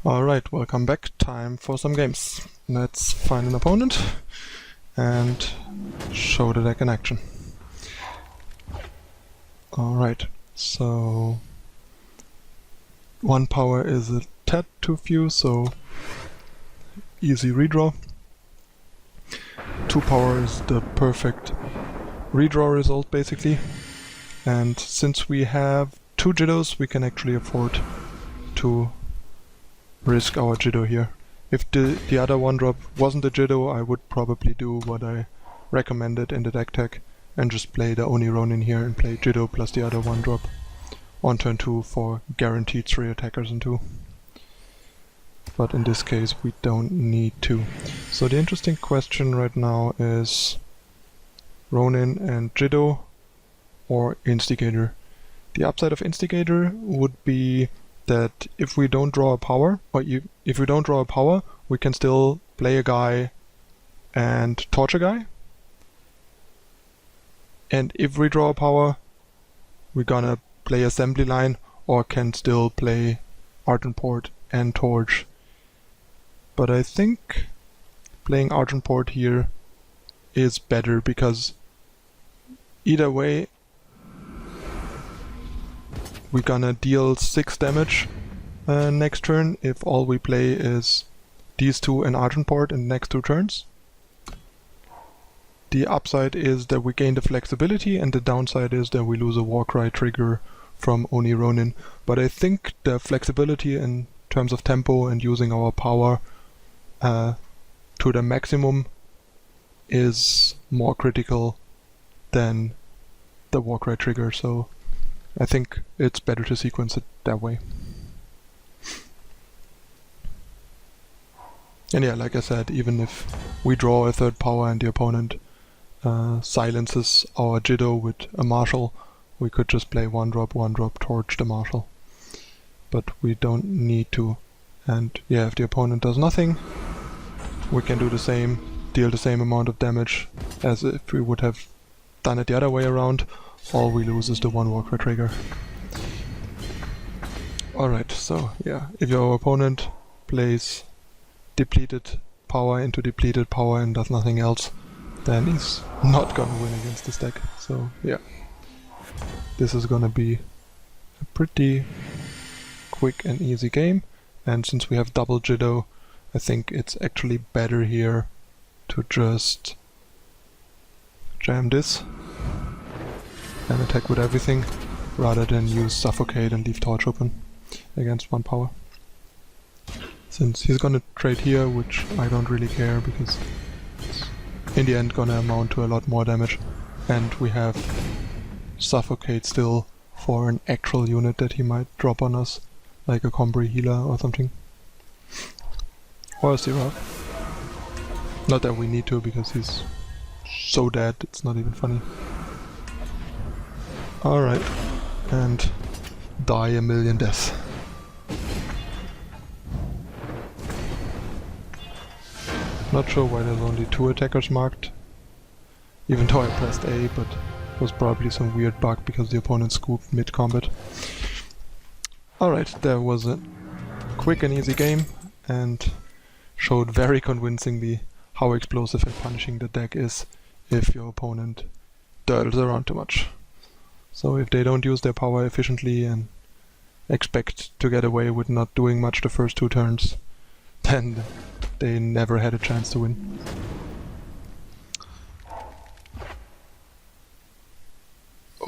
Alright, welcome back. Time for some games. Let's find an opponent and show the deck in action. Alright, so 1 power is a tad too few, so easy redraw. 2 power is the perfect redraw result basically. And since we have 2 Jitos, we can actually afford to risk our Jito here. If the other 1-drop wasn't a Jito, I would probably do what I recommended in the deck tech and just play the Oni Ronin here and play Jito plus the other 1-drop on turn 2 for guaranteed 3 attackers and 2. But in this case we don't need to. So the interesting question right now is Ronin and Jito or Instigator. The upside of Instigator would be that if we don't draw a power, if we don't draw a power, we can still play a guy and torch a guy. And if we draw a power, we're gonna play assembly line or can still play Argent Port and torch. But I think playing Argent Port here is better because either way we're gonna deal 6 damage next turn if all we play is these 2 and Argent Port in the next 2 turns. The upside is that we gain the flexibility, and the downside is that we lose a Warcry trigger from Oni Ronin. But I think the flexibility in terms of tempo and using our power to the maximum is more critical than the Warcry trigger, so I think it's better to sequence it that way. And yeah, like I said, even if we draw a 3rd power and the opponent silences our Jito with a Marshal, we could just play 1-drop, torch the Marshal. But we don't need to. And yeah, if the opponent does nothing, we can do the same, deal the same amount of damage as if we would have done it the other way around. All we lose is the 1 Warcry trigger. Alright, so yeah, if your opponent plays depleted power into depleted power and does nothing else, then he's not gonna win against this deck. So yeah, this is gonna be a pretty quick and easy game. And since we have double Jito, I think it's actually better here to just jam this and attack with everything, rather than use Suffocate and leave Torch open against 1 power. Since he's gonna trade here, which I don't really care, because it's in the end gonna amount to a lot more damage, and we have Suffocate still for an actual unit that he might drop on us, like a Combri healer or something. Or a Seraph. Not that we need to, because he's so dead, it's not even funny. Alright, and die a million deaths. Not sure why there's only 2 attackers marked, even though I pressed A, but it was probably some weird bug because the opponent scooped mid-combat. Alright, there was a quick and easy game, and showed very convincingly how explosive and punishing the deck is if your opponent durdles around too much. So if they don't use their power efficiently and expect to get away with not doing much the first 2 turns, then they never had a chance to win.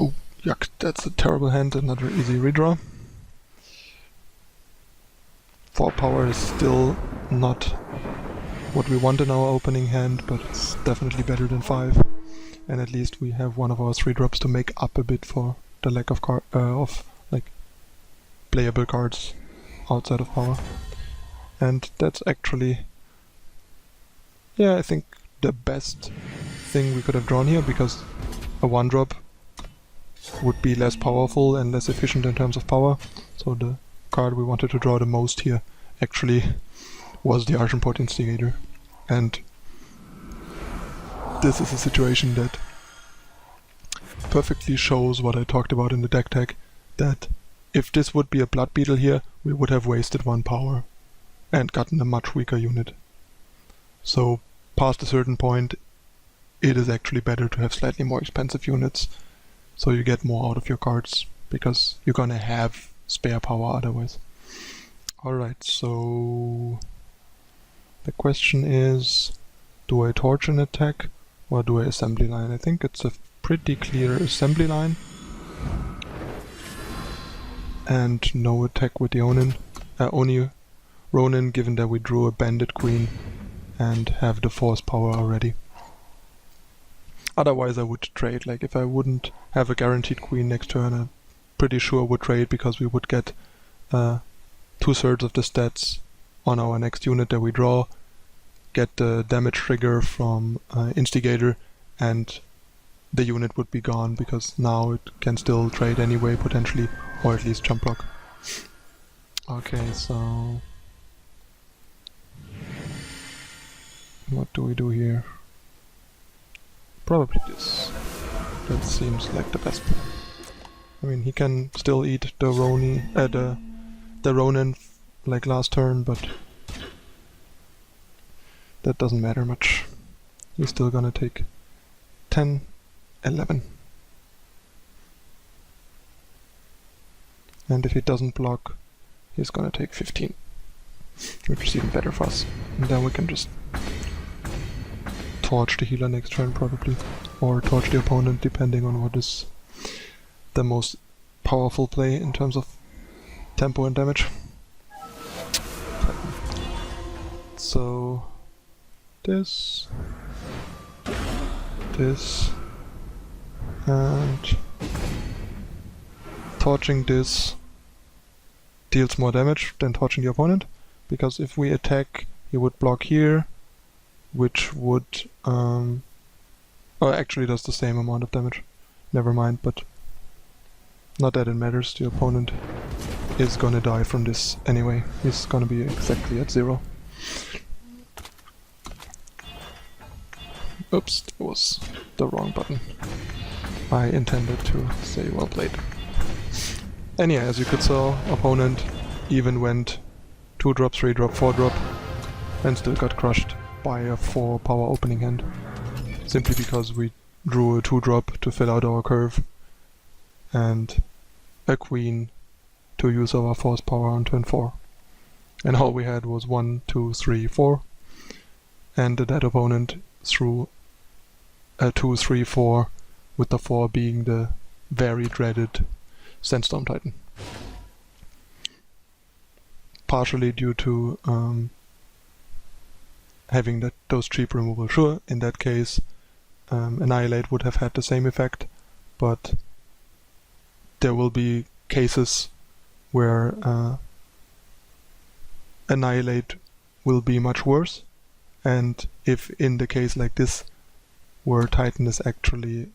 Oh, yuck, that's a terrible hand, another easy redraw. 4 power is still not what we want in our opening hand, but it's definitely better than 5. And at least we have one of our 3-drops to make up a bit for the lack of playable cards outside of power. And that's actually, yeah, I think the best thing we could have drawn here, because a 1-drop would be less powerful and less efficient in terms of power. So the card we wanted to draw the most here actually was the Argent Port Instigator. And this is a situation that perfectly shows what I talked about in the deck tech, that if this would be a Blood Beetle here, we would have wasted 1 power. and gotten a much weaker unit. So past a certain point, it is actually better to have slightly more expensive units, so you get more out of your cards, because you're gonna have spare power otherwise. Alright, so the question is, do I torch an attack or do I assembly line? I think it's a pretty clear assembly line. And no attack with the Oni Ronin, given that we drew a bandit queen and have the force power already. Otherwise I would trade. Like, if I wouldn't have a guaranteed queen next turn, I'm pretty sure I would trade, because we would get 2/3 of the stats on our next unit that we draw, get the damage trigger from Instigator, and the unit would be gone, because now it can still trade anyway, potentially, or at least jump block. Okay, so what do we do here? Probably this. That seems like the best plan. I mean, he can still eat the Ronin like last turn, but that doesn't matter much. He's still gonna take 10, 11. And if he doesn't block, he's gonna take 15. Which is even better for us. And then we can just torch the healer next turn probably. Or torch the opponent, depending on what is the most powerful play in terms of tempo and damage. So this, and torching this deals more damage than torching the opponent, because if we attack, he would block here, which would actually does the same amount of damage. Never mind, but not that it matters. The opponent is gonna die from this anyway. He's gonna be exactly at 0. Oops, that was the wrong button. I intended to say well played. And yeah, as you could saw, opponent even went 2-drop, 3-drop, 4-drop, and still got crushed by a 4 power opening hand. Simply because we drew a 2-drop to fill out our curve, and a queen to use our force power on turn 4. And all we had was 1, 2, 3, 4, and that opponent threw a 2, 3, 4, with the 4 being the very dreaded Sandstorm Titan. Partially due to having those cheap removal. Sure, in that case, Annihilate would have had the same effect, but there will be cases where Annihilate will be much worse, and if in the case like this, where Titan is actually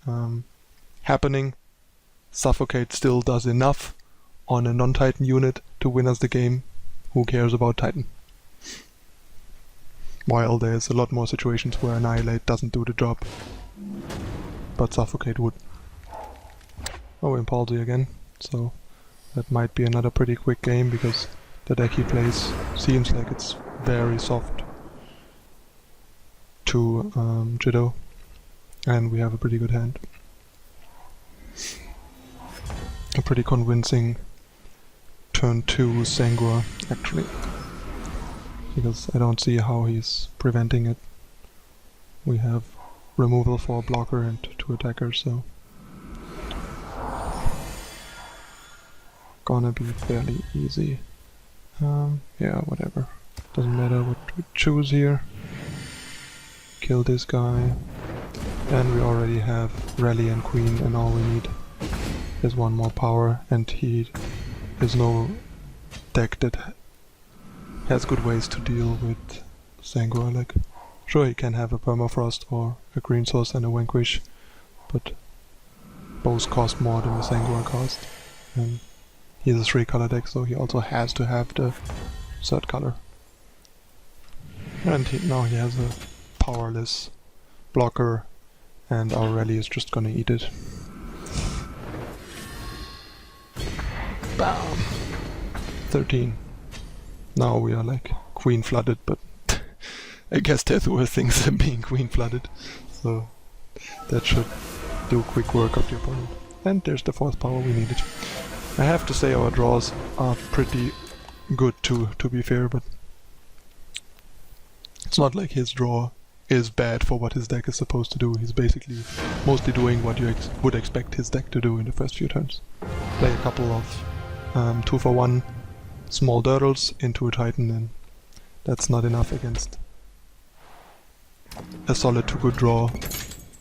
happening, Suffocate still does enough on a non-Titan unit to win us the game. Who cares about Titan? While there's a lot more situations where Annihilate doesn't do the job, but Suffocate would. Oh, Impulse again, so that might be another pretty quick game, because the deck he plays seems like it's very soft to Jito, and we have a pretty good hand. A pretty convincing turn 2 Sangua, actually, because I don't see how he's preventing it. We have removal for a blocker and 2 attackers, so gonna be fairly easy. Yeah, whatever. Doesn't matter what we choose here. Kill this guy. And we already have Rally and Queen, and all we need is 1 more power, and he is no deck that has good ways to deal with Sangua. Like, sure, he can have a Permafrost or a Green Source and a Vanquish, but both cost more than the Sangua cost. And he's a 3-color deck, so he also has to have the 3rd color. And now he has a powerless blocker, and our Rally is just gonna eat it. Bam! 13. Now we are like queen flooded, but I guess there's worse things than being queen flooded. So that should do quick work of the opponent. And there's the 4th power we needed. I have to say our draws are pretty good too, to be fair, but it's not like his draw is bad for what his deck is supposed to do. He's basically mostly doing what you would expect his deck to do in the first few turns. Play a couple of 2-for-1 small Dirtles into a Titan, and that's not enough against a solid to good draw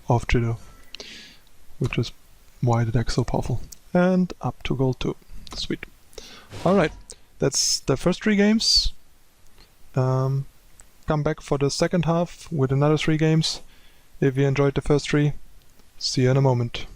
of Jito, which is why the deck's so powerful. And up to gold 2. Sweet. Alright, that's the first 3 games. Come back for the second half with another 3 games. If you enjoyed the first 3, see you in a moment.